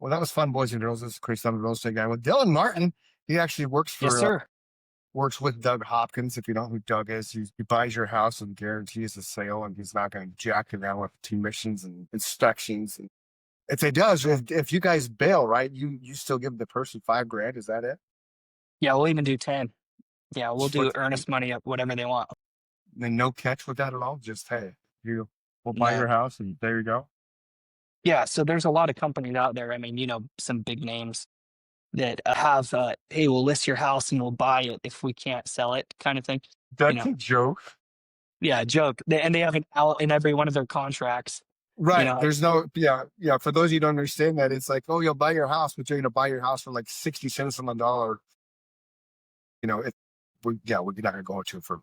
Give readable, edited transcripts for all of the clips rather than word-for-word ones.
Well, that was fun, boys and girls. This is Chris. I'm a real estate guy with Dillon Martin. He actually Yes, sir. works with Doug Hopkins. If you know who Doug is, he buys your house and guarantees a sale, and he's not going to jack it down with commissions and inspections. And if they does, if you guys bail, right, you still give the person $5,000. Is that it? Yeah, we'll even do 10. Yeah, we'll do What? earnest money up, whatever they want. And no catch with that at all. Just hey, we'll buy No. your house, and there you go. Yeah, so there's a lot of companies out there. I mean, some big names that have, hey, we'll list your house and we'll buy it if we can't sell it, kind of thing. You That's know, a joke. yeah, joke. And they have an out in every one of their contracts. You Right. know, There's no, yeah. For those of you who don't understand that, it's like, oh, you'll buy your house, but you're going to buy your house for like 60 cents on the dollar. We're not going to go into it for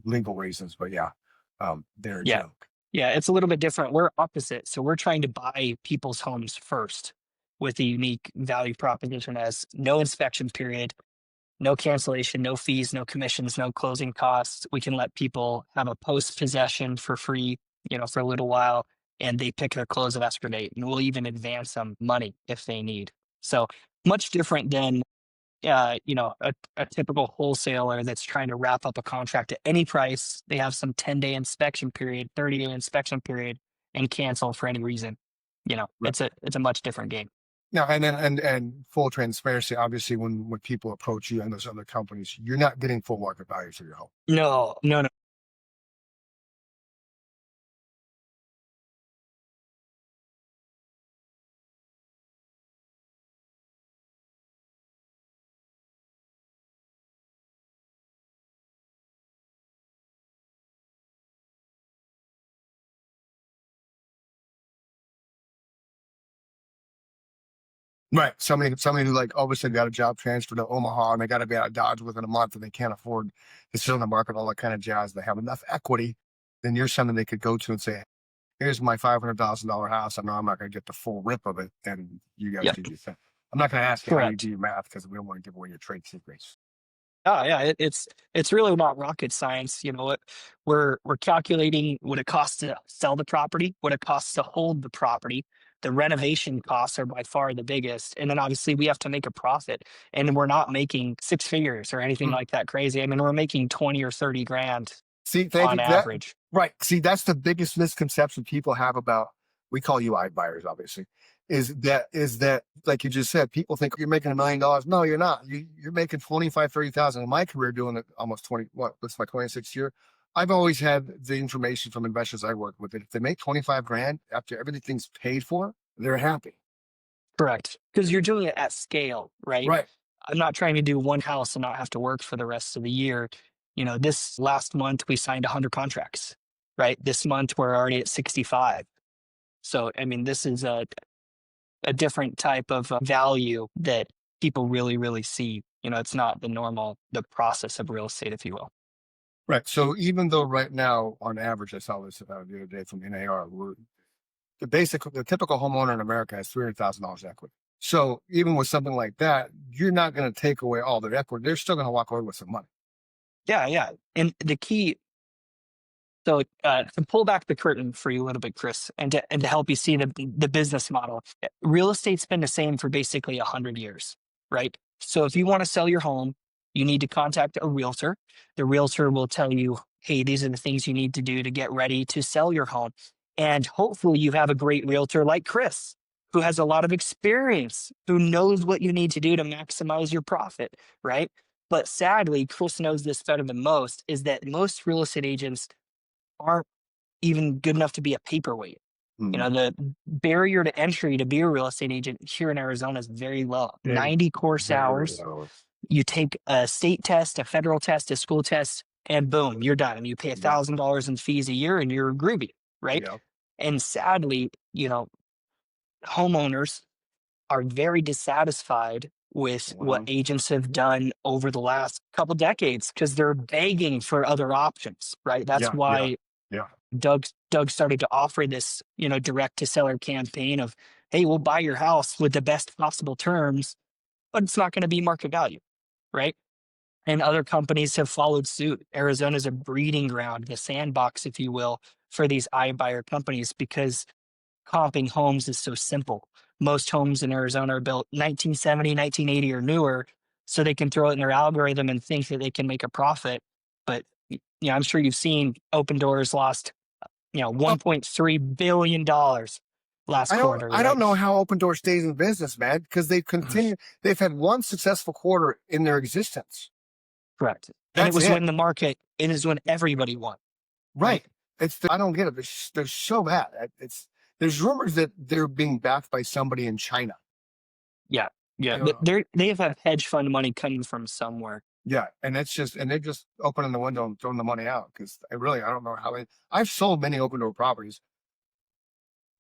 legal reasons, but yeah, they're a yeah, joke. yeah, it's a little bit different. We're opposite. So we're trying to buy people's homes first with a unique value proposition as no inspection period, no cancellation, no fees, no commissions, no closing costs. We can let people have a post possession for free, for a little while, and they pick their close of escrow date, and we'll even advance them money if they need. So much different than a typical wholesaler that's trying to wrap up a contract at any price. They have some 10-day inspection period, 30-day inspection period, and cancel for any reason. Right. It's a much different game. Now, and full transparency, obviously, when people approach you and those other companies, you're not getting full market value for your home. No, no, no. Right. Somebody who like all of a sudden got a job transfer to Omaha and they got to be out of Dodge within a month and they can't afford to sit on the market, all that kind of jazz. They have enough equity, then you're something they could go to and say, here's my $500,000 house. I know I'm not going to get the full rip of it. And you guys Yep, do your thing. I'm not going to ask you how you correct. do your math because we don't want to give away your trade secrets. Oh yeah, it's really not rocket science. You know what? We're calculating what it costs to sell the property, what it costs to hold the property. The renovation costs are by far the biggest, and then obviously we have to make a profit. And we're not making six figures or anything Mm. like that crazy. I mean, we're making 20 or 30 grand See, thank on you. average. Right. See, that's the biggest misconception people have about, we call you iBuyers, obviously, is that like you just said, people think you're making $1 million. No, you're not. You're making 25, 30,000. In my career, doing it almost 20, this is my 26th year. I've always had the information from investors I work with that if they make 25 grand after everything's paid for, they're happy. Correct, because you're doing it at scale, right? Right. I'm not trying to do one house and not have to work for the rest of the year. This last month we signed 100 contracts, right? This month we're already at 65. So, I mean, this is a different type of value that people really, really see. It's not the process of real estate, if you will. Right. So even though right now, on average, I saw this the other day from NAR, the typical homeowner in America has $300,000 equity. So even with something like that, you're not going to take away all their equity. They're still going to walk away with some money. Yeah, yeah. And the key, so to pull back the curtain for you a little bit, Chris, and to help you see the business model, real estate's been the same for basically 100 years, right? So if you want to sell your home, you need to contact a realtor. The realtor will tell you, hey, these are the things you need to do to get ready to sell your home. And hopefully you have a great realtor like Chris, who has a lot of experience, who knows what you need to do to maximize your profit, right? But sadly, Chris knows this better than most, is that most real estate agents aren't even good enough to be a paperweight. Mm. The barrier to entry to be a real estate agent here in Arizona is very low. Very, 90 course very hours. low. You take a state test, a federal test, a school test, and boom, you're done. You pay Yep. $1,000 in fees a year and you're groovy, right? Yep. And sadly, homeowners are very dissatisfied with what Wow. agents have done over the last couple decades because they're begging for other options, right? That's Yeah. Yeah. why Yeah. Doug started to offer this, direct to seller campaign of, hey, we'll buy your house with the best possible terms, but it's not going to be market value, right? And other companies have followed suit. Arizona is a breeding ground, the sandbox, if you will, for these iBuyer companies because comping homes is so simple. most homes in Arizona are built 1970, 1980 or newer, so they can throw it in their algorithm and think that they can make a profit. But I'm sure you've seen Open Doors lost, Oh, $1.3 billion last quarter, I don't right? know how Open Door stays in business, man, because they've had one successful quarter in their existence. Correct. And it That's was it. when the market, it is when everybody won, right? Right. I don't get it. They're so bad. There's rumors that they're being backed by somebody in China. Yeah. I Yeah. don't know. They have hedge fund money coming from somewhere. Yeah, and they're just opening the window and throwing the money out because I don't know how I've sold many Open Door properties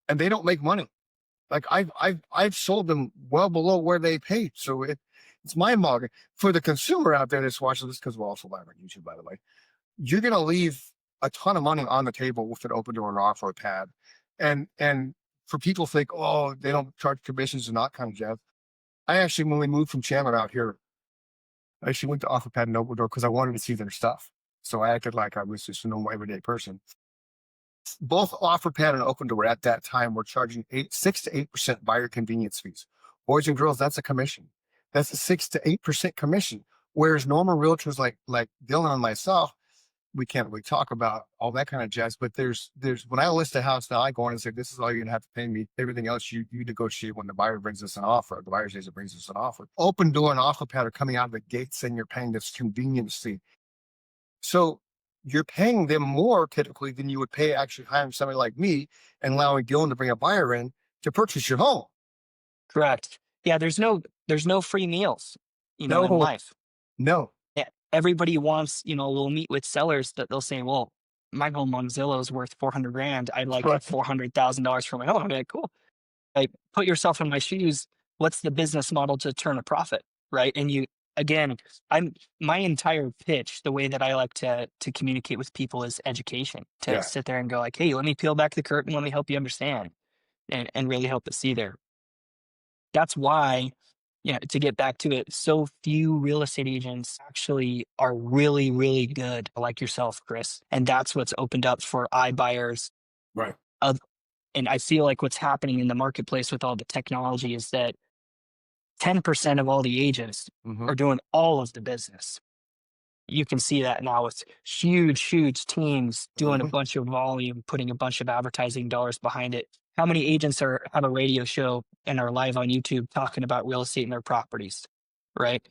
and they don't make money. Like I've sold them well below where they paid. So it's mind boggling for the consumer out there that's watching this, because we're also live on YouTube, by the way. You're gonna leave a ton of money on the table with an Open Door and offer pad. And for people think, oh, they don't charge commissions and not kind of jazz. I actually, when we moved from Chandler out here, I actually went to OfferPad and Open Door because I wanted to see their stuff. So I acted like I was just a normal everyday person. Both OfferPad and Open Door at that time were charging 6 to 8% buyer convenience fees. Boys and girls, that's a commission. That's a 6 to 8% commission. Whereas normal realtors like Dillon and myself, we can't really talk about all that kind of jazz. But there's when I list a house now, I go in and say, this is all you're gonna have to pay me. Everything else you negotiate when the buyer brings us an offer. The buyer's agent brings us an offer. Open Door and OfferPad are coming out of the gates and you're paying this convenience fee. So you're paying them more typically than you would pay actually hiring somebody like me and allowing Dillon to bring a buyer in to purchase your home. Correct. Yeah. There's no free meals, in No, life. no. Everybody wants, we'll meet with sellers that they'll say, well, my home on Zillow is worth 400 grand. I'd like Right. $400,000 for my home. I'm like, cool. Like, put yourself in my shoes. What's the business model to turn a profit? Right. And again, my entire pitch, the way that I like to communicate with people is education, to Yeah. sit there and go like, hey, let me peel back the curtain. Let me help you understand and really help us see there. That's why, to get back to it, so few real estate agents actually are really, really good, like yourself, Chris. And that's what's opened up for iBuyers. Right. Of, and I feel like what's happening in the marketplace with all the technology is that 10% of all the agents Mm-hmm. are doing all of the business. You can see that now with huge, huge teams doing a Mm-hmm. bunch of volume, putting a bunch of advertising dollars behind it. How many agents have a radio show and are live on YouTube talking about real estate and their properties? Right?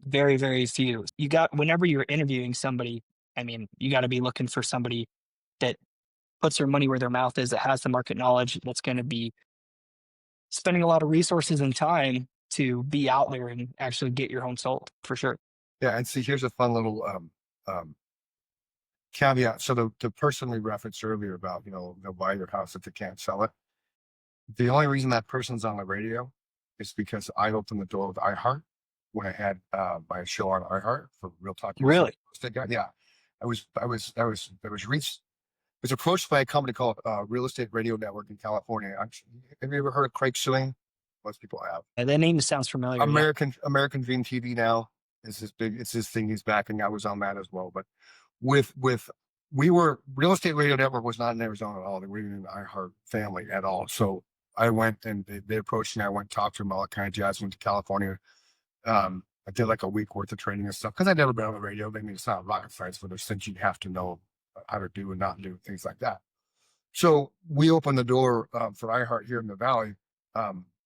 Very, very few. Whenever you're interviewing somebody, I mean, you got to be looking for somebody that puts their money where their mouth is, that has the market knowledge, that's going to be spending a lot of resources and time to be out there and actually get your home sold for sure. Yeah. And see, here's a fun little um caveat. So the person we referenced earlier about, they'll buy your house if they can't sell it. The only reason that person's on the radio is because I opened the door with iHeart when I had my show on iHeart for Real Talk USA. Really? Yeah, I was approached by a company called Real Estate Radio Network in California. Have you ever heard of Craig Suing? Most people have. And that name sounds familiar. Yeah. American Dream TV now is his big. It's his thing. He's backing. I was on that as well. But with we were Real Estate Radio Network was not in Arizona at all. They were in the iHeart family at all. So I went and they approached me. I went and talked to them all that kind of jazz. Went to California. I did like a week worth of training and stuff because I'd never been on the radio. I mean, it's not rocket science, but there's things you have to know how to do and not do, things like that. So we opened the door for iHeart here in the Valley.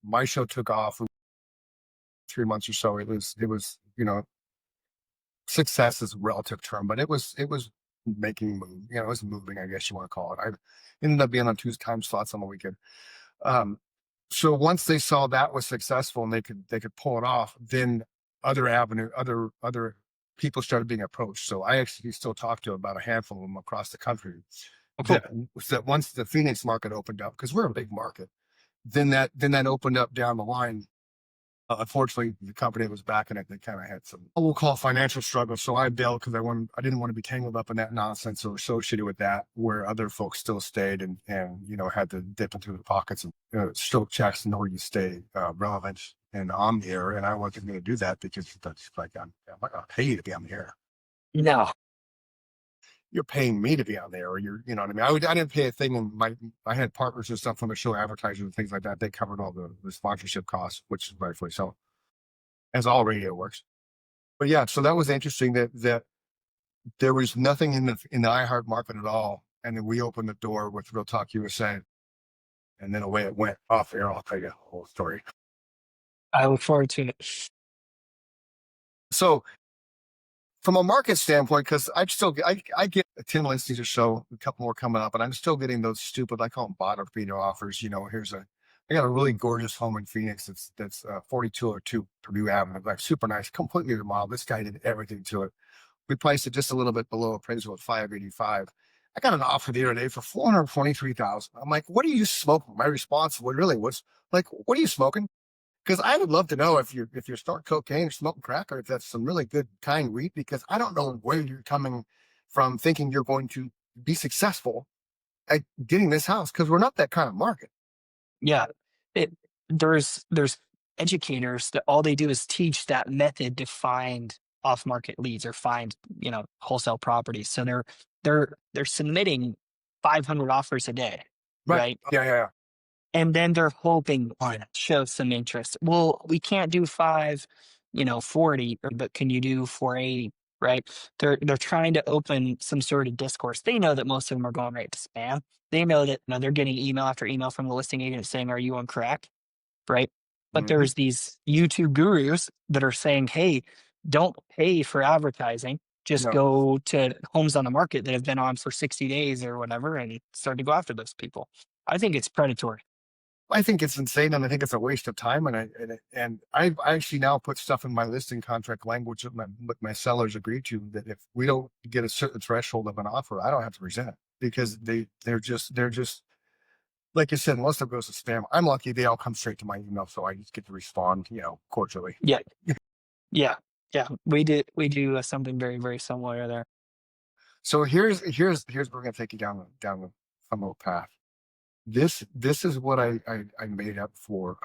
My show took off for 3 months or so. It was, success is a relative term, but it was making move. It was moving, I guess you want to call it. I ended up being on 2 time slots on the weekend. So once they saw that was successful and they could pull it off, then other people started being approached. So I actually still talk to about a handful of them across the country. Oh, cool. That once the Phoenix market opened up, because we're a big market, then that opened up down the line. Unfortunately, the company that was backing it, they kind of had some, we'll call financial struggles. So I bailed because I didn't want to be tangled up in that nonsense or associated with that, where other folks still stayed and had to dip into the pockets and stroke checks and know where you stay relevant and on the air. And I wasn't going to do that because that's like, I'm not going to pay you to be on the air. No. you're paying me to be on there, or you know what I mean? I didn't pay a thing. And I had partners and stuff from the show, advertisers and things like that. They covered all the sponsorship costs, which is rightfully so, as all radio works. But yeah, so that was interesting that there was nothing in the iHeart market at all. And then we opened the door with Real Talk USA, and then away it went. Off air, I'll tell you the whole story. I look forward to it. So from a market standpoint, because I get 10 listings or so, a couple more coming up, and I'm still getting those stupid, I call them bottom feeder offers. I got a really gorgeous home in Phoenix that's 4202 Purdue Avenue, like super nice, completely remodeled. This guy did everything to it. We priced it just a little bit below appraisal at 585. I got an offer the other day for 423,000. I'm like, what are you smoking? My response really was like, what are you smoking? Because I would love to know if you're starting cocaine or smoking crack, or if that's some really good kind weed, because I don't know where you're coming from thinking you're going to be successful at getting this house, because we're not that kind of market. Yeah. It, there's educators that all they do is teach that method to find off market leads or find, wholesale properties. So they're submitting 500 offers a day, right? Yeah. And then they're hoping one shows some interest. Well, we can't do 40, but can you do 480? Right? They're trying to open some sort of discourse. They know that most of them are going right to spam. They know that they're getting email after email from the listing agent saying, "Are you on crack?" Right? But Mhm. there's these YouTube gurus that are saying, "Hey, don't pay for advertising. Just No, go to homes on the market that have been on for 60 days or whatever and start to go after those people." I think it's predatory. I think it's insane, and I think it's a waste of time. And I actually now put stuff in my listing contract language that my sellers agree to, that if we don't get a certain threshold of an offer, I don't have to present it, because they're just like you said, most of it goes to spam. I'm lucky they all come straight to my email, so I just get to respond, cordially. Yeah. Yeah. Yeah. We do something very, very similar there. So here's where we're gonna take you down the fun little path. This is what I made up for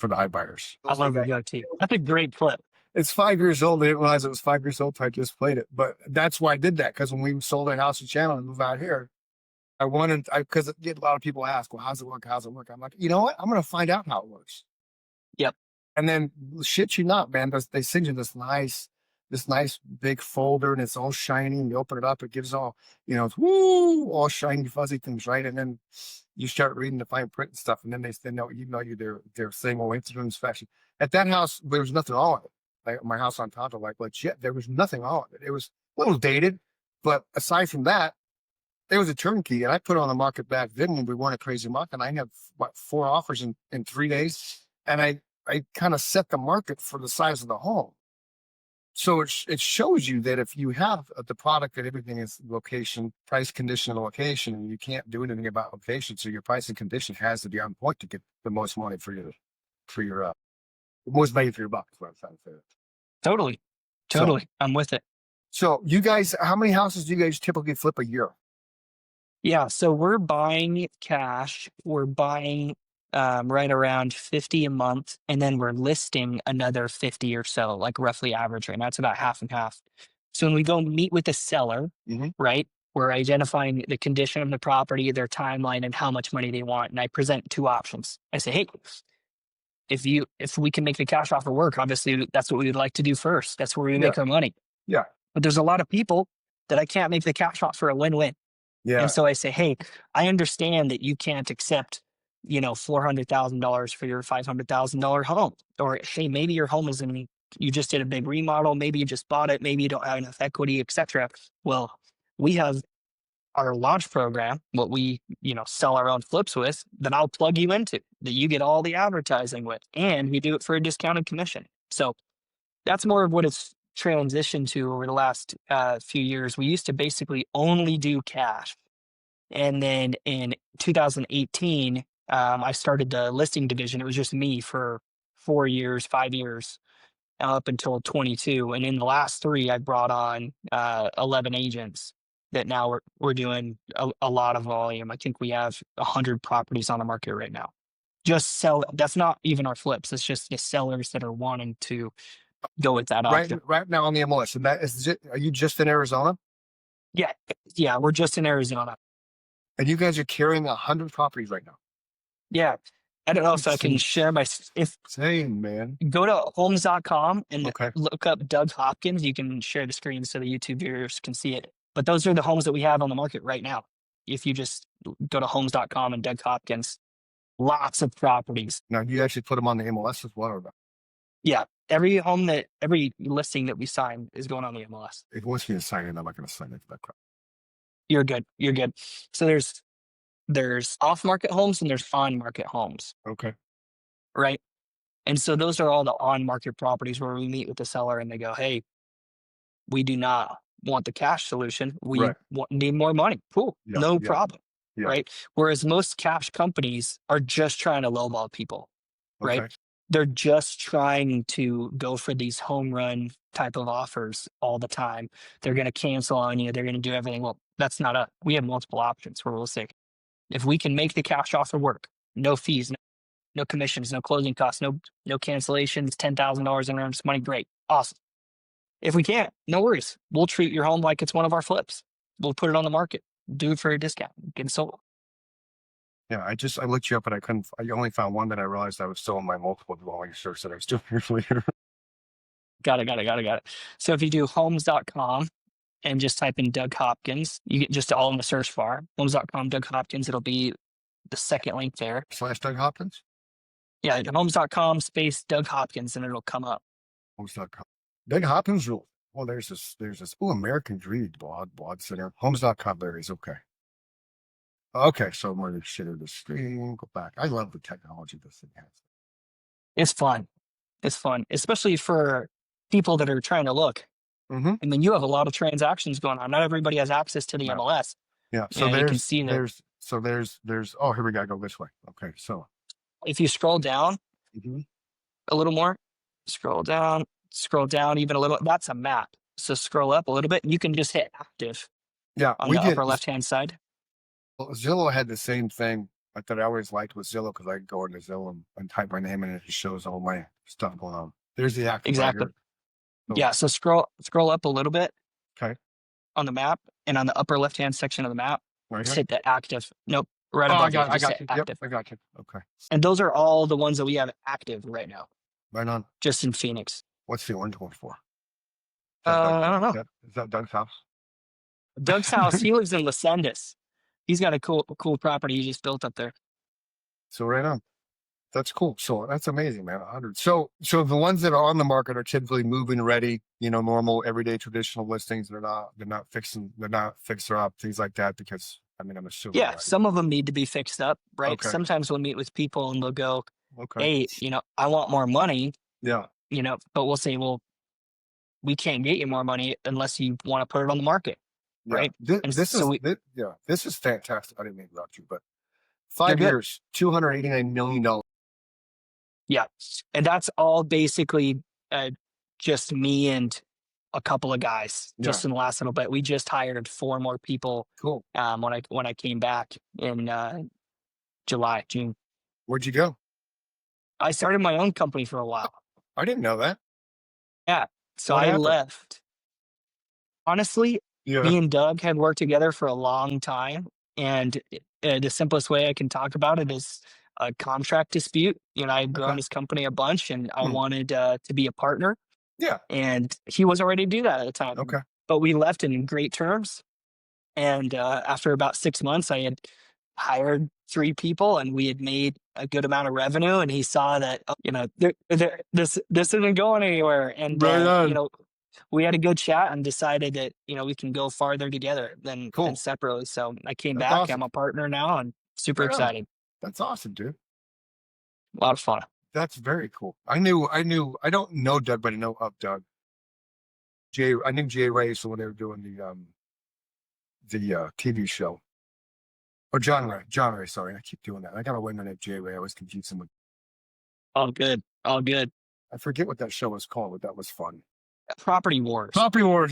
the iBuyers. I love your goatee. That's a great clip. It's 5 years old. I didn't realize it was 5 years old. So I just played it, but that's why I did that, because when we sold our house in Channel and moved out here, because a lot of people ask, well, how's it work? How's it work? I'm like, you know what? I'm going to find out how it works. Yep. And then shit you not, man, they send you this nice big folder, and it's all shiny, and you open it up, it gives it's all shiny, fuzzy things, right? And then you start reading the fine print and stuff, and then they'll email you their thing, well, incident inspection. At that house, there was nothing on it. Like my house on top of, like, legit, there was nothing on it. It was a little dated, but aside from that, it was a turnkey. And I put it on the market back then when we weren't a crazy market. And I had 4 offers in 3 days, and I kind of set the market for the size of the home. So it shows you that if you have the product, that everything is location, price, condition, and location, and you can't do anything about location. So your price and condition has to be on point to get the most money for your the most value for your buck. Is what I'm trying to say. Totally. So, Totally. I'm with it. so you guys, how many houses do you guys typically flip a year? Yeah. So we're buying cash. We're buying right around 50 a month. And then we're listing another 50 or so, like roughly average right now. It's about half and half. So when we go meet with the seller, Mhm. right, we're identifying the condition of the property, their timeline, and how much money they want. And I present 2 options. I say, hey, if we can make the cash offer work, obviously that's what we would like to do first. That's where we Yeah, make our money. yeah, But there's a lot of people that I can't make the cash offer a win-win. And yeah, so I say, hey, I understand that you can't accept, $400,000 for your $500,000 home. Or hey, maybe your home you just did a big remodel, maybe you just bought it, maybe you don't have enough equity, etc. Well, we have our launch program, what we, sell our own flips with, that I'll plug you into, that you get all the advertising with, and we do it for a discounted commission. So that's more of what it's transitioned to over the last few years. We used to basically only do cash. And then in 2018, I started the listing division. It was just me for 4 years, 5 years, up until 22. And in the last 3, I brought on 11 agents that now we're doing a lot of volume. I think we have 100 properties on the market right now. Just sell. That's not even our flips. It's just the sellers that are wanting to go with that right, option. right now on the MLS. And are you just in Arizona? Yeah. Yeah. We're just in Arizona. And you guys are carrying 100 properties right now. Yeah. I don't know if I It's can share if insane, man. go to homes.com and Okay. look up Doug Hopkins. You can share the screen so the YouTube viewers can see it. But those are the homes that we have on the market right now. If you just go to homes.com and Doug Hopkins, lots of properties. Now, you actually put them on the MLS as well, or not? Yeah. Every listing that we sign is going on the MLS. If it wants me to sign in, I'm not going to sign into that crap. You're good. You're good. So there's off market homes and there's on market homes, Okay. right? And so those are all the on market properties where we meet with the seller and they go, hey, we do not want the cash solution. We Right. need more money. Cool. Yeah. No Yeah. problem. Yeah. Right. Whereas most cash companies are just trying to lowball people. Right. Okay. They're just trying to go for these home run type of offers all the time. They're going to cancel on you. They're going to do everything. Well, that's not us. We have multiple options where we'll say, if we can make the cash offer work, no fees, no commissions, no closing costs, no cancellations, $10,000 in earnest money, great. Awesome. If we can't, no worries. We'll treat your home like it's one of our flips. We'll put it on the market, do it for a discount, get it sold. Yeah, I looked you up, and I only found one that I realized I was still in my multiple dwelling search that I was doing earlier. Got it. So if you do homes.com and just type in Doug Hopkins, you get just all in the search bar, homes.com, Doug Hopkins, it'll be the second link there. / Doug Hopkins? Yeah, homes.com space Doug Hopkins, and it'll come up. Homes.com. Doug Hopkins rule. Oh, there's this. Oh, American Greed blog center. Homes.com. There is. Okay. Okay. So I'm going to share the screen. Go back. I love the technology this thing has. It's fun. It's fun, especially for people that are trying to look. Mm-hmm. I mean, you have a lot of transactions going on. Not everybody has access to the No. MLS. Yeah. So you can see that. there's. Oh, here we go. Go this way. Okay. So. If you scroll down a little more, scroll down even a little, that's a map. So scroll up a little bit, you can just hit active Yeah, on the upper left-hand side. Well, Zillow had the same thing that I always liked with Zillow, because I could go into Zillow and type my name in and it just shows all my stuff going on. There's the active. Exactly. So, yeah. So scroll up a little bit. Okay. On the map, and on the upper left-hand section of the map, Right just here? hit the active. Nope. Right Oh, above I got you. active. Yep, I got you. Okay. And those are all the ones that we have active right now, Right on. just in Phoenix. What's the orange one for? I don't know. Is that Doug's house? Doug's house, he lives in Lasendis. He's got a cool property he just built up there. So right on. That's cool. So that's amazing, man. 100. So the ones that are on the market are typically move-in ready, normal, everyday, traditional listings. They're not fixer up, things like that, because I'm assuming. Yeah, right? some of them need to be fixed up, right? Okay. Sometimes we'll meet with people and they'll go, Okay. hey, I want more money, Yeah. but we'll say, well, we can't get you more money unless you want to put it on the market, Yeah. right? This is fantastic. I didn't mean to interrupt you, but 5 You're good. years, $289 million. Yeah. And that's all basically just me and a couple of guys just in the last little bit. We just hired 4 more people. Cool. When I came back in June. Where'd you go? I started my own company for a while. I didn't know that. Yeah. So What I happened? left. Honestly, Yeah. me and Doug had worked together for a long time. And the simplest way I can talk about it is a contract dispute. I had grown his company a bunch and I wanted to be a partner. Yeah. And he wasn't ready to do that at the time. Okay. But we left in great terms. And after about 6 months, I had hired 3 people and we had made a good amount of revenue. And he saw that, this isn't going anywhere. And, we had a good chat and decided that, we can go farther together than separately. So I came back. Awesome. I'm a partner now and super excited. That's awesome, dude. A lot of fun. That's very cool. I don't know Doug, but I know of Doug. I knew Jay Ray, so when they were doing the TV show. Or John Ray, sorry. I keep doing that. I got to win that Jay Ray. I always confuse him with. All good. I forget what that show was called, but that was fun. Property Wars.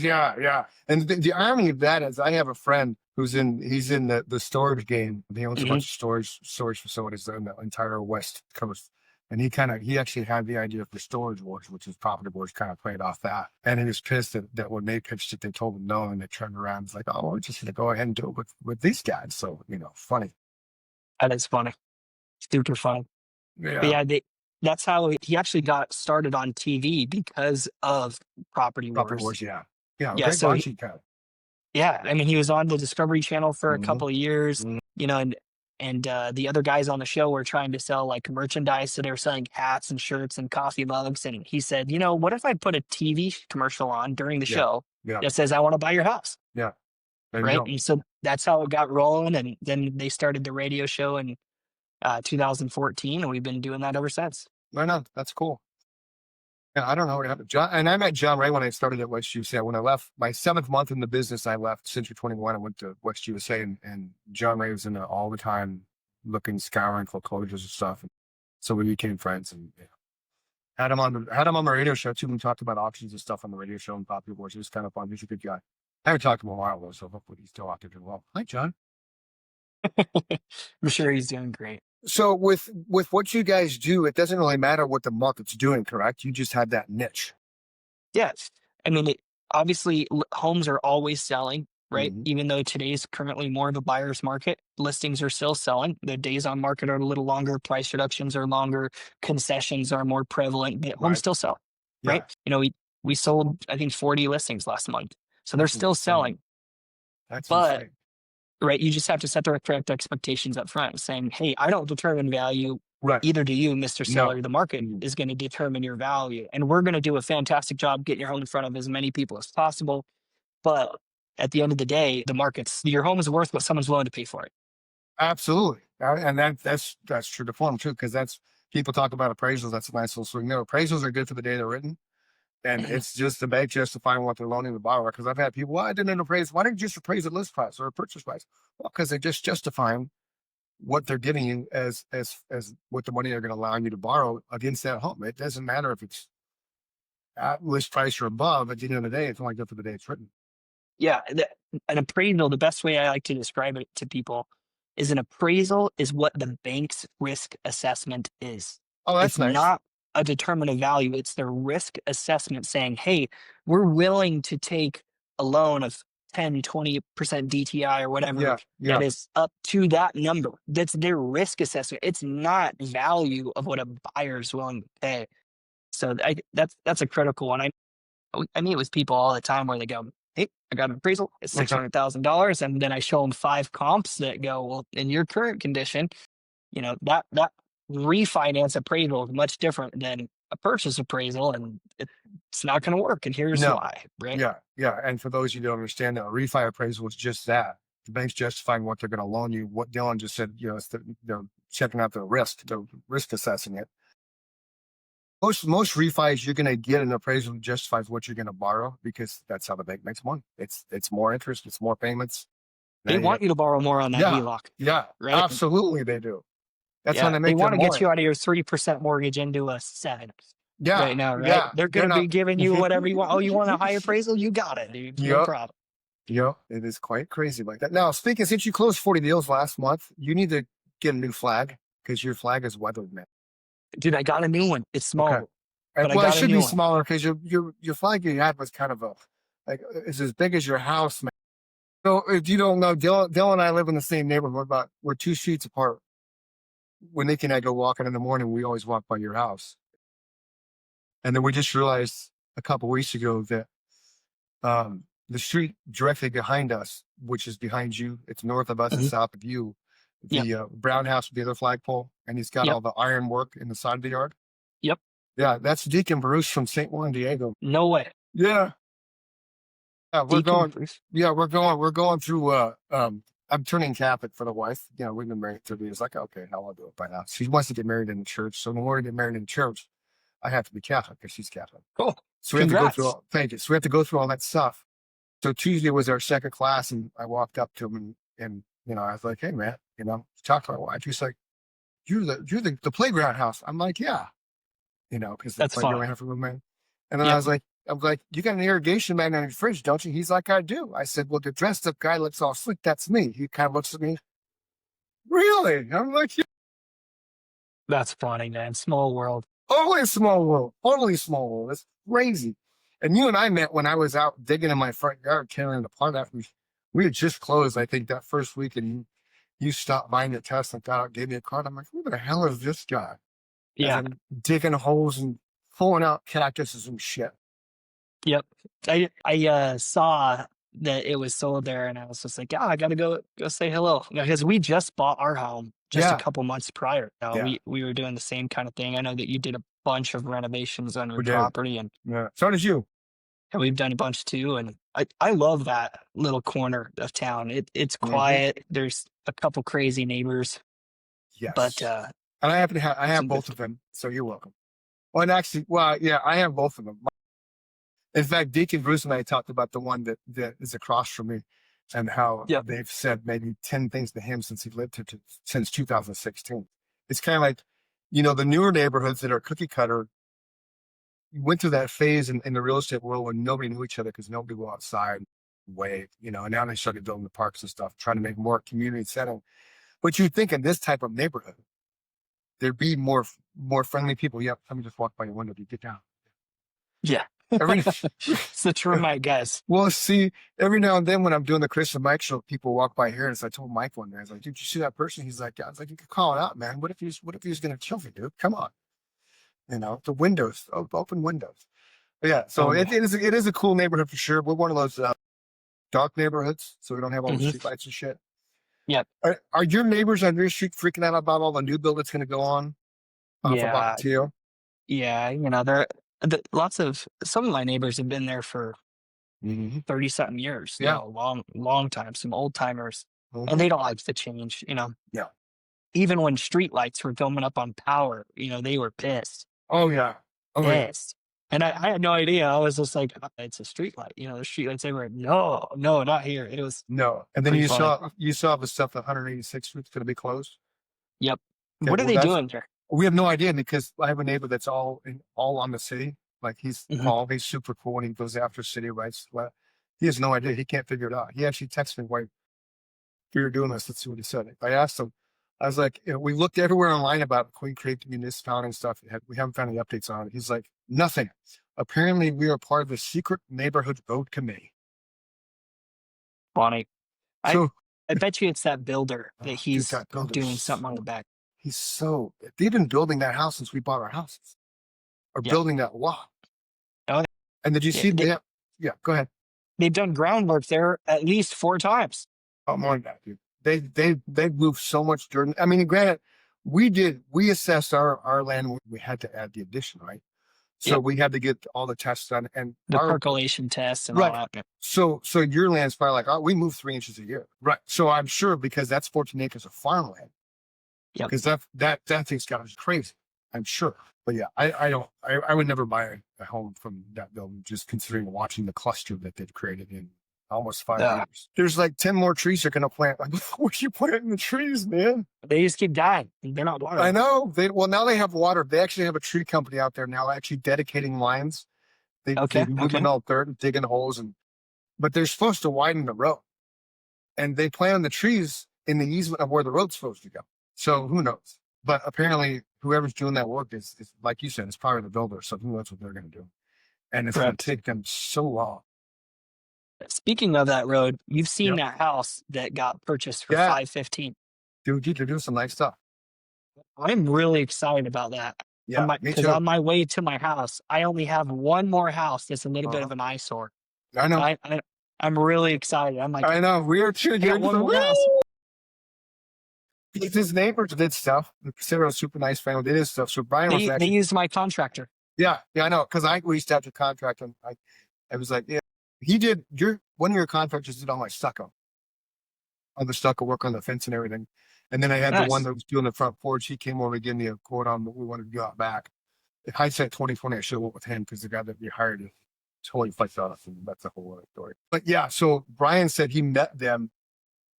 Yeah. And the irony of that is I have a friend he's in the storage game. He owns a bunch of storage facilities in the entire West Coast. And he actually had the idea for Storage Wars, which is Property Wars, kind of played off that. And he was pissed that when they pitched it, they told him no, and they turned around. It's like, oh, we're just going to go ahead and do it with these guys. So, funny. That is funny. Super fun. But Yeah. yeah, that's how he actually got started on TV because of Property Property Wars. Wars, yeah. Yeah, Yeah, great so watching cat. yeah, I mean, he was on the Discovery Channel for a couple of years, Mhm. and the other guys on the show were trying to sell like merchandise, so they were selling hats and shirts and coffee mugs. And he said, what if I put a TV commercial on during the Yeah. show Yeah. that says, "I want to buy your house," Yeah. There you right? go. And so that's how it got rolling, and then they started the radio show in 2014, and we've been doing that ever since. Right on. That's cool. Yeah, I don't know what happened. John, and I met John right when I started at West USA. When I left my 7th month in the business, I left Century 21. I went to West USA, and John Ray was in there all the time, scouring foreclosures and stuff. And so we became friends, and had him on the radio show too. We talked about auctions and stuff on the radio show and Property Wars. It was kind of fun. He's a good guy. I haven't talked to him in a while though, so hopefully he's still out there doing well. Hi, John. I'm sure he's doing great. So with what you guys do, it doesn't really matter what the market's doing, correct? You just have that niche. Yes. I mean, obviously, homes are always selling, right? Mhm. Even though today's currently more of a buyer's market, listings are still selling. The days on market are a little longer, price reductions are longer, concessions are more prevalent, but homes Right. still sell, Yeah. right? We sold, I think, 40 listings last month. So they're That's still insane. selling. That's But insane. right, you just have to set the correct expectations up front, saying, "Hey, I don't determine value. Right. Either do you, Mr. Seller. No. The market Mhm. is going to determine your value, and we're going to do a fantastic job getting your home in front of as many people as possible. But at the end of the day, your home is worth what someone's willing to pay for it." Absolutely. And that's true to form too, because that's people talk about appraisals. That's a nice little swing. Appraisals are good for the day they're written. And it's just the bank justifying what they're loaning the borrower. Because I've had people, well, I didn't appraise. Why didn't you just appraise a list price or a purchase price? Well, because they're just justifying what they're giving you as what the money they're going to allow you to borrow against that home. It doesn't matter if it's at list price or above. At the end of the day, it's only good for the day it's written. Yeah, an appraisal, the best way I like to describe it to people is an appraisal is what the bank's risk assessment is. Oh, that's It's nice. not a determinant value. It's their risk assessment saying, "Hey, we're willing to take a loan of 10, 20% DTI or whatever Yeah, yeah, that is up to that number." That's their risk assessment. It's not value of what a buyer is willing to pay. So that's a critical one. I meet with people all the time where they go, "Hey, I got an appraisal. It's okay. $600,000." And then I show them 5 comps that go, "Well, in your current condition, that refinance appraisal is much different than a purchase appraisal, and it's not going to work. And here's No, why," right? yeah, yeah. And for those you don't understand, that a refi appraisal is just that. The bank's justifying what they're going to loan you. What Dillon just said, it's they're checking out the risk assessing it. Most refis, you're going to get an appraisal that justifies what you're going to borrow because that's how the bank makes money. It's more interest, it's more payments. They want you to borrow more on that Yeah, HELOC, yeah, right? absolutely they do. That's how Yeah, they they make their want to get money. you out of your 3% mortgage into a 7 Yeah, right now, right? yeah. They're going to be giving you whatever you want. Oh, you want a high appraisal? You got it, dude. No Yep. problem. Yeah, it is quite crazy like that. Now, speaking, since you closed 40 deals last month, you need to get a new flag because your flag is weathered, man. Dude, I got a new one. It's small. Okay. But I Well, it got a should new be one. smaller because your flag you had was kind of it's as big as your house, man. So if you don't know, Dillon and I live in the same neighborhood. We're 2 streets apart. When Nick and I go walking in the morning, we always walk by your house. And then we just realized a couple weeks ago that the street directly behind us, which is behind you, it's north of us and Mhm. south of you, Yep. the brown house with the other flagpole, and he's got Yep. all the iron work in the side of the yard. Yep. Yeah, that's Deacon Bruce from St. Juan Diego. No way. Yeah. Yeah, Deacon Bruce. we're going through I'm turning Catholic for the wife. We've been married 30 years. Like, okay, how I'll do it by now. She wants to get married in the church. So in order to get married in the church, I have to be Catholic because she's Catholic. Cool. So we have to go through Congrats. thank you. So we have to go through all that stuff. So Tuesday was our second class, and I walked up to him and I was like, "Hey man, talk to my wife." He's like, "You're the playground house." I'm like, "Yeah," because the That's playground fun. we have for women. And then Yep. I was like, "You got an irrigation man in your fridge, don't you?" He's like, "I do." I said, "Well, the dressed up guy looks all slick. That's me." He kind of looks at me. Really? I'm like, "Yeah." That's funny, man. Small world. Totally small world. Totally small world. It's crazy. And you and I met when I was out digging in my front yard, carrying it apart after we had just closed, I think, that first week, and you stopped by your test and got out, gave me a card. I'm like, who the hell is this guy? As Yeah. I'm digging holes and pulling out cactuses and shit. Yep. I saw that it was sold there, and I was just like, "Yeah, I gotta go say hello." Because we just bought our home just a Yeah. couple months prior. Yeah. We were doing the same kind of thing. I know that you did a bunch of renovations on your We did. property, and Yeah. So did you. we've done a bunch too. And I love that little corner of town. It's Mhm. quiet. There's a couple crazy neighbors, but Yes. And I happen to have, I have some good both of them. So you're welcome. Well, and actually, well, yeah, I have both of them. In fact, Deacon Bruce and I talked about the one that is across from me and how Yep. they've said maybe 10 things to him since he lived here since 2016. It's kind of like, the newer neighborhoods that are cookie cutter, you went through that phase in the real estate world when nobody knew each other because nobody would go outside and wave, and now they started building the parks and stuff, trying to make more community setting. But you'd think in this type of neighborhood, there'd be more friendly people. Yep, let me just walk by your window. You get down. Yeah. Every It's the termite guys. Well, see, every now and then when I'm doing the Chris and Mike show, people walk by here, and so I told Mike one day, I was like, "Dude, you see that person?" He's like, "Yeah." I was like, "You could call it out, man. What if he's gonna kill me, dude? Come on, the windows, open windows." But yeah, so Oh, it is a cool neighborhood for sure. We're one of those dark neighborhoods, so we don't have all the mhm. street lights and shit. Yep. Are your neighbors on your street freaking out about all the new build that's going to go on off of Yeah. Ocotillo? Yeah. Lots of some of my neighbors have been there for Mm-hmm. 30 something years, Yeah. long, long time, some old timers, and Mm-hmm. they don't like the change. Yeah. Even when street lights were coming up on power, they were pissed, Oh yeah. Oh yeah. pissed. And I had no idea. I was just like, it's a street light, the street lights everywhere. No, no, not here. It was No. And then pretty you funny. saw the stuff at 186th Street's going to be closed. Yep. Okay, What are well they that's doing there? we have no idea because I have a neighbor that's all on the city. Like he's Mhm. Paul, he's super cool and he goes after city rights. Well, he has no idea. He can't figure it out. He actually texted me while we were doing this. Let's see what he said. I asked him, I was like, we looked everywhere online about Queen Creek municipality and stuff. We haven't found any updates on it. He's like, nothing. Apparently, we are part of the secret neighborhood road committee. Funny. I So, I bet you it's that builder that dude, he's that builder's doing something on the back. they've been building that house since we bought our houses or Yeah. building that lot. Oh, And did you yeah. see that? Yeah, go ahead. They've done groundwork there at least 4 times. Oh, more than that, dude. They've moved so much dirt. I mean, granted, we assessed our land. We had to add the addition, right? So Yep. we had to get all the tests done, and The our percolation tests and all right. that. Yeah. So your land's probably like, oh, we move 3 inches a year, right? So I'm sure because that's 14 acres of farmland, Yep. because that thing's got to be crazy. I'm sure, but yeah, I would never buy a home from that building just considering watching the cluster that they've created in almost 5 years. There's like 10 more trees they're gonna plant. Like, what are you planting the trees, man? They just keep dying. They're not I watering. know. Now they have water. They actually have a tree company out there now, actually dedicating lines. They Okay. move in Okay. all dirt and digging holes, but they're supposed to widen the road, and they plant the trees in the easement of where the road's supposed to go. So who knows? But apparently, whoever's doing that work is like you said, it's probably the builder. So who knows what they're going to do? And it's going to Correct. take them so long. Speaking of that road, you've seen Yep. that house that got purchased for Yeah, 515. dude, they're doing some nice stuff. I'm really excited about that. Yeah, me Because too. on my way to my house, I only have one more house that's a little bit Uh-huh. of an eyesore. I know. I'm really excited. I'm like, I know. We are too. I got one more house. His neighbors did stuff. They were a super nice family. They did stuff. So Brian was They actually, used my contractor. yeah, I know. Because I reached out to contract and I was like, yeah, he did. One of your contractors did all my stucco, all the stucco work on the fence and everything. And then I had the one Nice. that was doing the front porch. He came over to give me a quote on what we wanted to go out back. In hindsight 2020, I should have went with him because the guy that we hired is totally fucked us, and that's a whole other story. But yeah, so Brian said he met them.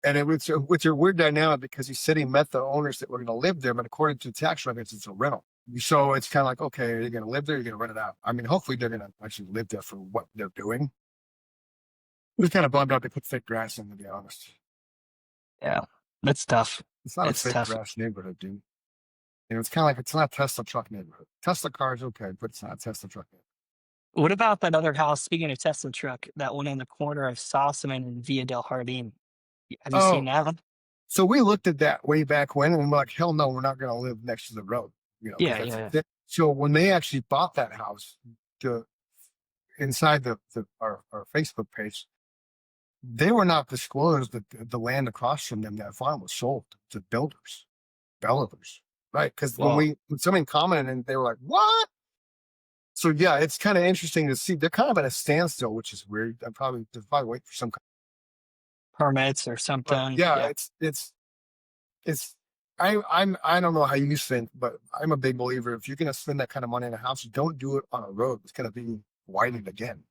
And it was with your weird dynamic because he said he met the owners that were going to live there, but according to the tax records, it's a rental. So it's kind of like, okay, are you going to live there? You're going to rent it out. I mean, hopefully they're going to actually live there for what they're doing. It was kind of bummed out they put fake grass in, to be honest. Yeah, that's tough. It's not a It's fake tough. grass neighborhood, dude. It's kind of like it's not a Tesla truck neighborhood. Tesla cars okay, but it's not a Tesla truck neighborhood. What about that other house? Speaking of Tesla truck, that one on the corner of Sossaman and Via del Jardín. Have you seen Oh, that one? so we looked at that way back when, and we're like, hell no, we're not going to live next to the road, because Yeah, that's yeah, yeah. so when they actually bought that house, the inside our Facebook page, they were not disclosed that the land across from them, that farm, was sold to developers, right? Because Well, when somebody commented, and they were like, "What?" So yeah, it's kind of interesting to see. They're kind of at a standstill, which is weird. They're probably waiting for some. permits or But something. yeah, Yeah. it's. I don't know how you think, but I'm a big believer. If you're going to spend that kind of money in a house, don't do it on a road. It's going to be widened again.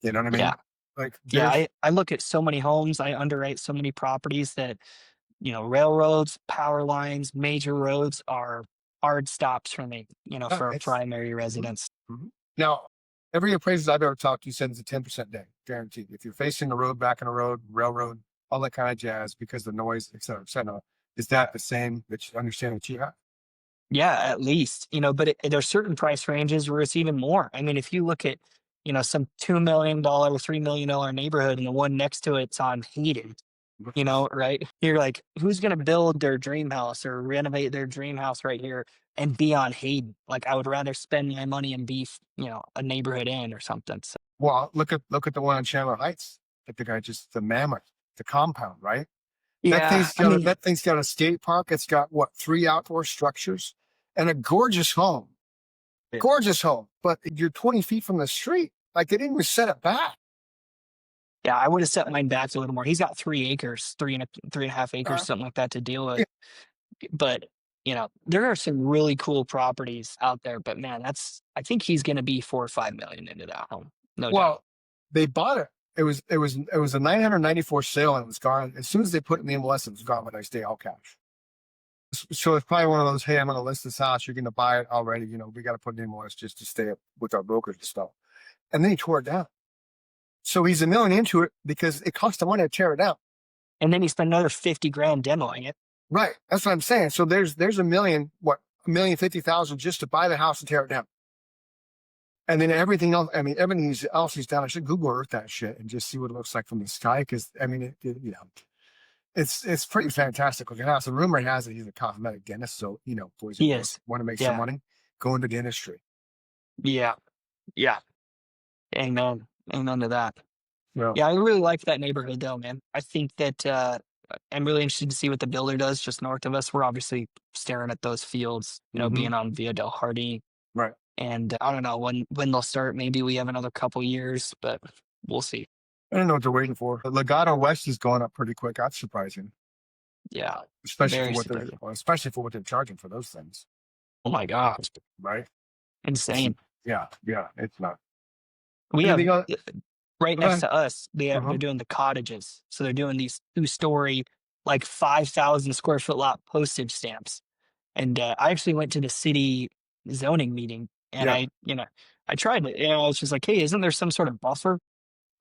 You know what I Yeah. mean? Like Yeah. there's I look at so many homes, I underwrite so many properties that, railroads, power lines, major roads are hard stops for me, for a it's primary Mhm, residence. mhm. Now, every appraiser I've ever talked to says it's a 10% day guaranteed. If you're facing the road, back in the road, railroad, all that kind of jazz because the noise, et cetera, et cetera. Is that the same that you understand that you have? Yeah, at least, but there's certain price ranges where it's even more. I mean, if you look at, some $2 million, $3 million neighborhood and the one next to it's on heated, right? You're like, who's going to build their dream house or renovate their dream house right here and be on Hayden? Like, I would rather spend my money and be, a neighborhood inn or something. So, Well, look at the one on Chandler Heights. Like the guy just the mammoth, the compound, right? yeah, I mean, That thing's got a skate park. It's got what, 3 outdoor structures and a gorgeous home. yeah, Gorgeous home. But you're 20 feet from the street. Like they didn't even set it back. yeah, I would have set mine back a little more. He's got 3 acres, 3.5 acres, Uh, something like that to deal with. yeah. But, there are some really cool properties out there. But man, I think he's going to be 4 or 5 million into that home, no doubt. Well, they bought it. It was a 994 sale and it was gone. As soon as they put it in the MLS, it was gone the next day, all cash. So it's probably one of those, hey, I'm gonna list this house, you're gonna buy it already, we gotta put it in MLS just to stay up with our brokers and stuff. And then he tore it down. So he's a million into it because it cost him money to tear it down. And then he spent another 50 grand demoing it. Right. That's what I'm saying. So there's a million, what, 1,050,000 just to buy the house and tear it down. And then everything else, I mean, everything else he's done. I should Google Earth that shit and just see what it looks like from the sky. Cause I mean, it's pretty fantastic looking house. The rumor has it he's a cosmetic dentist. So, boys and He girls is. want to make some Yeah. money, go into the industry. Yeah. Yeah. Amen. Amen to that. Well, Yeah, I really like that neighborhood though, man. I think that I'm really interested to see what the builder does just north of us. We're obviously staring at those fields, mhm, being on Via del Jardín. right. And I don't know when they'll start. Maybe we have another couple years, but we'll see. I don't know what they're waiting for. Legato West is going up pretty quick. That's surprising, Yeah. especially for Very what they're, surprising. especially for what they're charging for those things, Oh my gosh. right? Insane. Yeah, yeah, it's not. We have Anything else? right next to us, Uh-huh. they're doing the cottages. So they're doing these 2-story, like 5,000 square foot lot postage stamps. And I actually went to the city zoning meeting and Yeah, I tried it. I was just like, hey, isn't there some sort of buffer,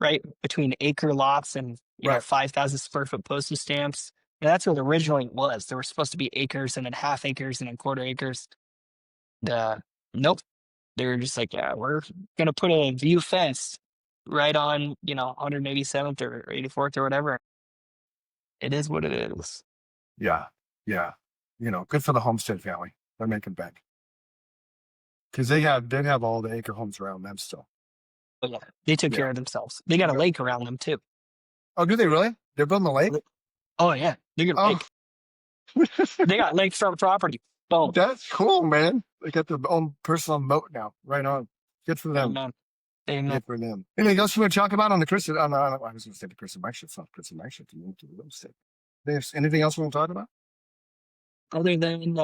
right, between acre lots and, right. 5,000 square foot postage stamps? And that's what originally was. There were supposed to be acres and then half acres and then quarter acres. Nope. They were just like, yeah, we're gonna put a view fence right on, 187th or 84th or whatever. It is what it is. Yeah, yeah. Good for the Homestead family. They're making bank because they have all the acre homes around them still. But yeah, they took Yeah. care of themselves. They got a Yeah. lake around them too. Oh, do they really? They're building a lake? Oh yeah, they got a Oh, lake. They got lakefront property. Boom. that's cool, man. They got their own personal moat now. Right on. Good for them. Amen. Amen. Good for them. Anything else you want to talk about on the Chris? I was going to say the Chris and Mike shit. It's not Chris and Mike shit. You want to real estate. There's anything else we want to talk about? Other than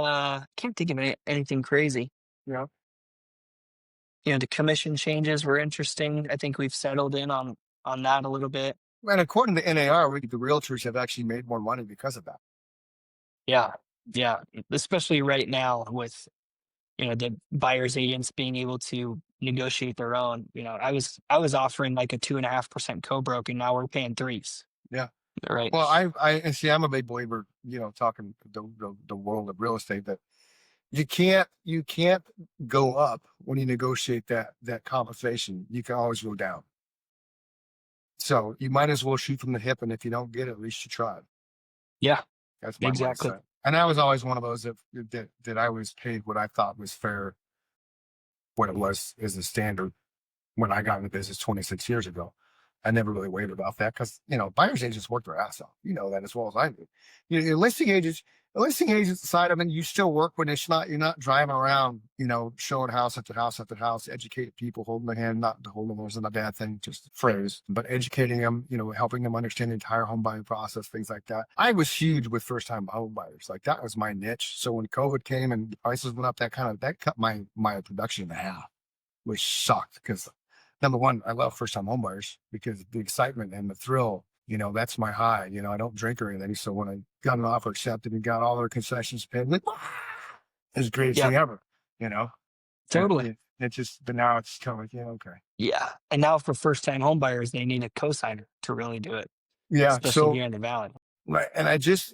can't think of anything crazy. Yeah. The commission changes were interesting. I think we've settled in on that a little bit. And according to NAR, the realtors have actually made more money because of that. Yeah. Yeah. Especially right now with the buyer's agents being able to negotiate their own. I was offering like a 2.5% co-broke, and now we're paying threes. Yeah. Right. Well, and see, I'm a big believer, talking the world of real estate, that you can't go up when you negotiate that compensation. You can always go down. So you might as well shoot from the hip, and if you don't get it, at least you tried. Yeah, That's my exactly. mindset. And I was always one of those that I was paid what I thought was fair, what it was is the standard when I got in the business 26 years ago. I never really worried about that because buyers agents work their ass off. You know that as well as I do. Your listing agents side of it, you still work when you're not driving around, showing house after house after house, educating people, holding their hand, not holding them isn't a bad thing, just a phrase, but educating them, helping them understand the entire home buying process, things like that. I was huge with first time home buyers. Like that was my niche. So when COVID came and the prices went up, that cut my production in half, which sucked because number one, I love first time homebuyers because the excitement and the thrill, that's my high. I don't drink or anything. So when I got an offer accepted and got all their concessions paid, like, it was the greatest Yeah, thing ever, you know? And totally. but now it's kind of like, yeah, okay. Yeah. And now for first time home buyers, they need a cosigner to really do it, Yeah. especially So, here in the Valley. right. And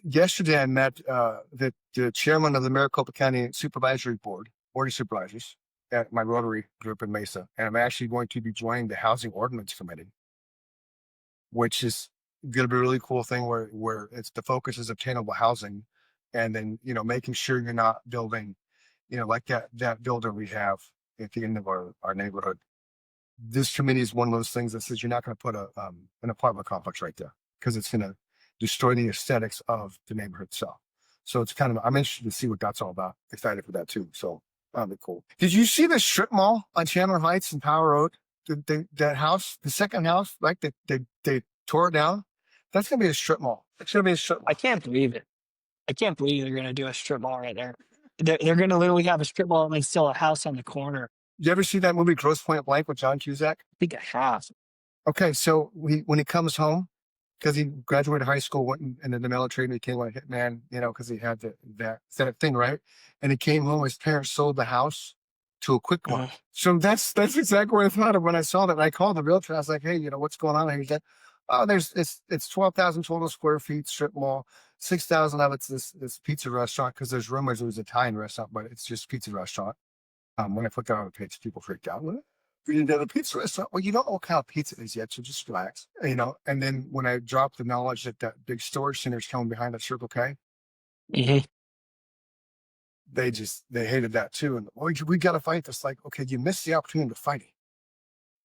yesterday I met the chairman of the Maricopa County Supervisory Board of Supervisors at my Rotary group in Mesa. And I'm actually going to be joining the Housing Ordinance Committee, which is going to be a really cool thing where it's the focus is obtainable housing, and then making sure you're not building, like that builder we have at the end of our neighborhood. This committee is one of those things that says you're not going to put an apartment complex right there because it's going to destroy the aesthetics of the neighborhood itself. So it's I'm interested to see what that's all about. Excited for that too. So that'll be cool. Did you see the strip mall on Chandler Heights and Power Road? That house, the second house, right? They tore it down. That's gonna be a strip mall. It's gonna be a strip I mall. can't believe it. I can't believe they're going to do a strip mall right there. They're going to literally have a strip mall and then still a house on the corner. Did you ever see that movie Grosse Pointe Blank with John Cusack? I think a half. Okay, so when he comes home, because he graduated high school, went into the military, and became a hitman, because he had that thing, right? And he came home, his parents sold the house to a quick Mhm. mart. So that's exactly what I thought of when I saw that. And I called the realtor. I was like, hey, what's going on here? He said, oh, it's 12,000 total square feet, strip mall. 6,000 of it's this pizza restaurant, because there's rumors it was an Italian restaurant, but it's just pizza restaurant. When I put that on the page, people freaked out. What? We didn't have a pizza restaurant. Well, you don't know what kind of pizza it is yet, so just relax. And then when I dropped the knowledge that big storage center is coming behind that Circle K, Mhm. they hated that too. And we got to fight this. Like, okay, you missed the opportunity to fight it.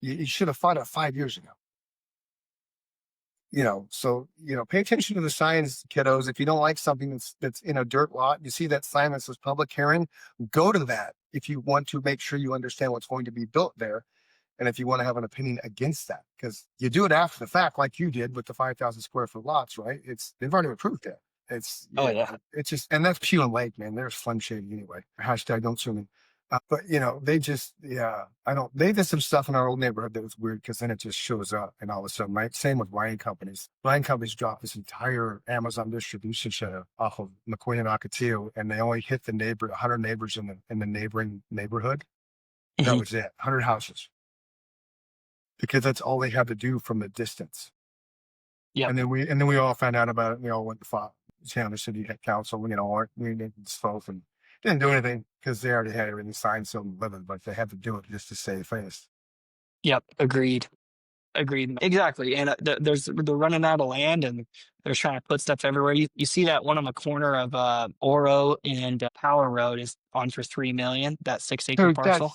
You should have fought it 5 years ago. So pay attention to the signs, kiddos. If you don't like something that's in a dirt lot, you see that sign that says public hearing, go to that if you want to make sure you understand what's going to be built there. And if you want to have an opinion against that, because you do it after the fact, like you did with the 5,000 square foot lots, right? They've already approved it. Oh, yeah. It's just, and that's Pew and Lake, man. They're slim shady anyway. Hashtag don't sue me. But they just, yeah, they did some stuff in our old neighborhood that was weird because then it just shows up and all of a sudden, right? Same with Ryan Companies. Ryan Companies dropped this entire Amazon distribution center off of McQueen and Ocotillo, and they only hit 100 neighbors in the neighboring neighborhood. That Mhm. was it, 100 houses. Because that's all they had to do from the distance. Yep. And then we all found out about it. And we all went to fought Chandler City Council. We didn't spoke and didn't do anything because they already had everything signed, so living, but they had to do it just to save face. Yep. Agreed. Agreed. Exactly. And they're running out of land and they're trying to put stuff everywhere. You see that one on the corner of Oro and Power Road is on for 3 million. That 6 acre Dude, parcel.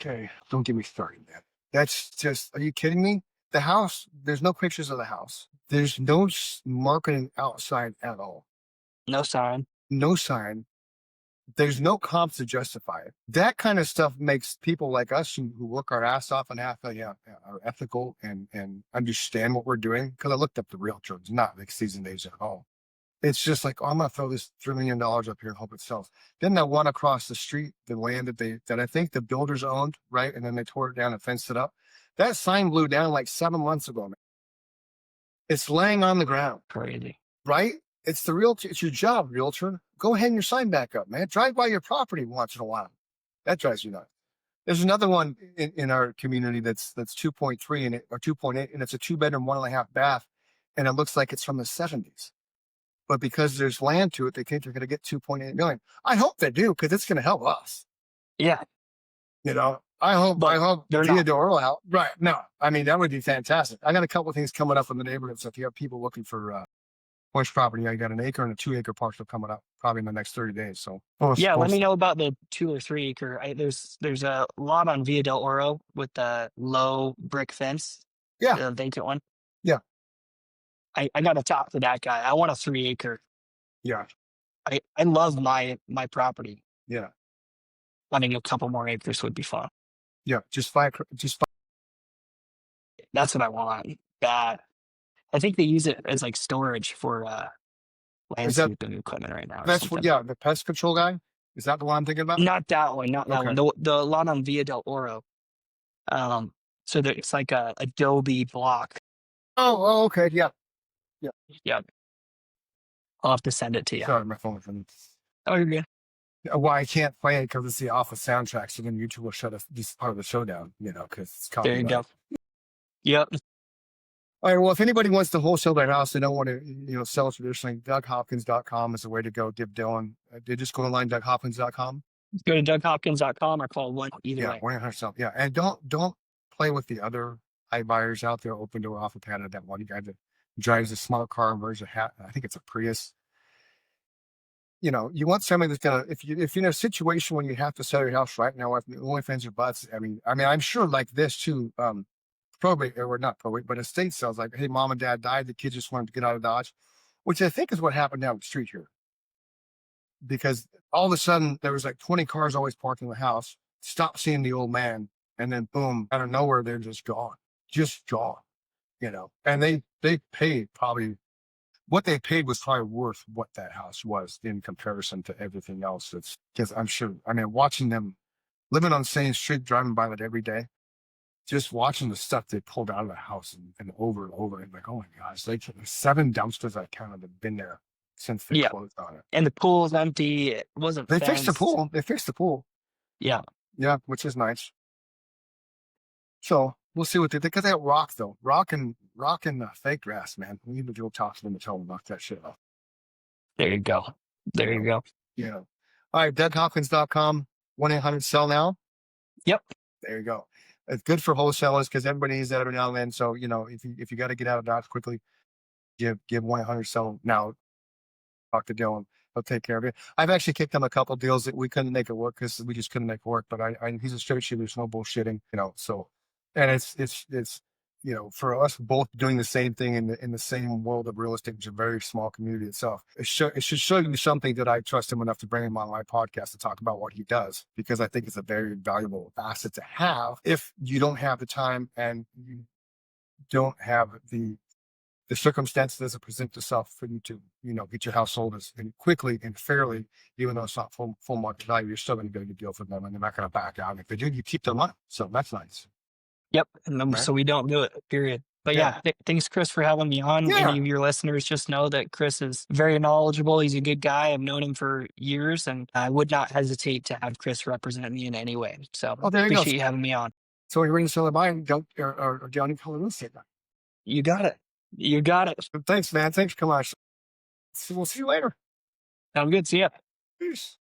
okay. Don't get me started, man. That's just. Are you kidding me? The house. There's no pictures of the house. There's no marketing outside at all. No sign. No sign. There's no comps to justify it. That kind of stuff makes people like us who work our ass off and are ethical and understand what we're doing. Because I looked up the realtor, it's not like season days at all. It's just like, oh, I'm gonna throw this $3 million up here and hope it sells. Then that one across the street, the land that I think the builders owned, right? And then they tore it down and fenced it up. That sign blew down like 7 months ago, man. It's laying on the ground. Crazy. Right? It's the realtor. It's your job, realtor. Go hang your sign back up, man. Drive by your property once in a while. That drives you nuts. There's another one in our community that's 2.3 and or 2.8, and it's a 2-bedroom, 1.5 bath, and it looks like it's from the 70s. But because there's land to it, they think they're going to get 2.8 million. I hope they do, because it's going to help us. Yeah, I hope but they're Via not. D'Oro out. Right. No, I mean, that would be fantastic. I got a couple of things coming up in the neighborhood. So if you have people looking for horse property, I got an acre and a 2-acre parcel coming up probably in the next 30 days. So Yeah, let me know about the 2 or 3 acre. There's a lot on Via del Oro with the low brick fence, yeah, the vacant one. yeah, I got to talk to that guy. I want a 3 acre. yeah, I love my property. yeah, Wanting a couple more acres would be fun. yeah. Just five. That's what I want. Bad. I think they use it as like storage for Is that landscaping equipment right now or that's what? something. Yeah, the pest control guy. Is that the one I'm thinking about? Not that one, not that Okay. one. The lot on Via del Oro. So that it's like a adobe block. Oh, okay. Yeah. Yeah, I'll have to send it to you. Sorry, my phone was on. Oh, you're good. Well, I can't play it because it's the alpha soundtrack. So then YouTube will shut this part of the show down. Because it's There you copyright. go. Yep. All right. Well, if anybody wants to wholesale their house, they don't want to, sell it traditionally. DougHopkins.com is the way to go. Give Dillon. They just go online, DougHopkins.com. Go to DougHopkins.com or call one either Yeah, way. 100%. Yeah, and don't play with the other iBuyers out there. Open door offer pad. That one guy that drives a smart car and wears a hat. I think it's a Prius. You want somebody that's gonna, if you're in a situation when you have to sell your house right now, if the OnlyFans or butts. I mean, I'm sure like this too. Probate or not probate, but estate sales. Like, hey, mom and dad died. The kids just wanted to get out of Dodge, which I think is what happened down the street here. Because all of a sudden there was like 20 cars always parked in the house. Stop seeing the old man, and then boom, out of nowhere they're just gone, And they paid probably what they paid was probably worth what that house was in comparison to everything else. It's because I'm sure. I mean, watching them living on the same street, driving by it every day, just watching the stuff they pulled out of the house and over, and like, oh my gosh, like 7 dumpsters I counted have been there since they Yeah. closed on it. And the pool's empty. It wasn't They fixed the fenced. pool. They fixed the pool. Yeah. Yeah, which is nice. So we'll see what they think. Because that rock though, rock and fake grass, man. We need to go talk to them and tell them knock that shit off. There you go. There you go. Yeah. All right, DougHopkins.com, 1-800-SELL now. Yep. There you go. It's good for wholesalers because everybody needs that every now and then. So, if you got to get out of Dodge quickly, give 1-800-SELL now. Talk to Dillon. He'll take care of it. I've actually kicked him a couple deals that we couldn't make it work because we just couldn't make it work. But he's a straight shooter. There's no bullshitting, so, and it's, for us both doing the same thing in the same world of real estate, which is a very small community itself. It should show you something that I trust him enough to bring him on my podcast to talk about what he does, because I think it's a very valuable asset to have if you don't have the time and you don't have the circumstances that present itself for you to, get your house sold as quickly and fairly, even though it's not full market value, you're still going to get a good deal for them and they're not going to back out. And if they do, you keep their money. So that's nice. Yep. And then, Right. so we don't do it, period. But Yeah. thanks, Chris, for having me on. Yeah. Any of your listeners just know that Chris is very knowledgeable. He's a good guy. I've known him for years, and I would not hesitate to have Chris represent me in any way. So There you go. appreciate you having me on. So you're ready to sell a buy and don't, or down in color real estate. You got it. You got it. Thanks, man. Thanks for coming on. We'll see you later. Sound good. See ya. Peace.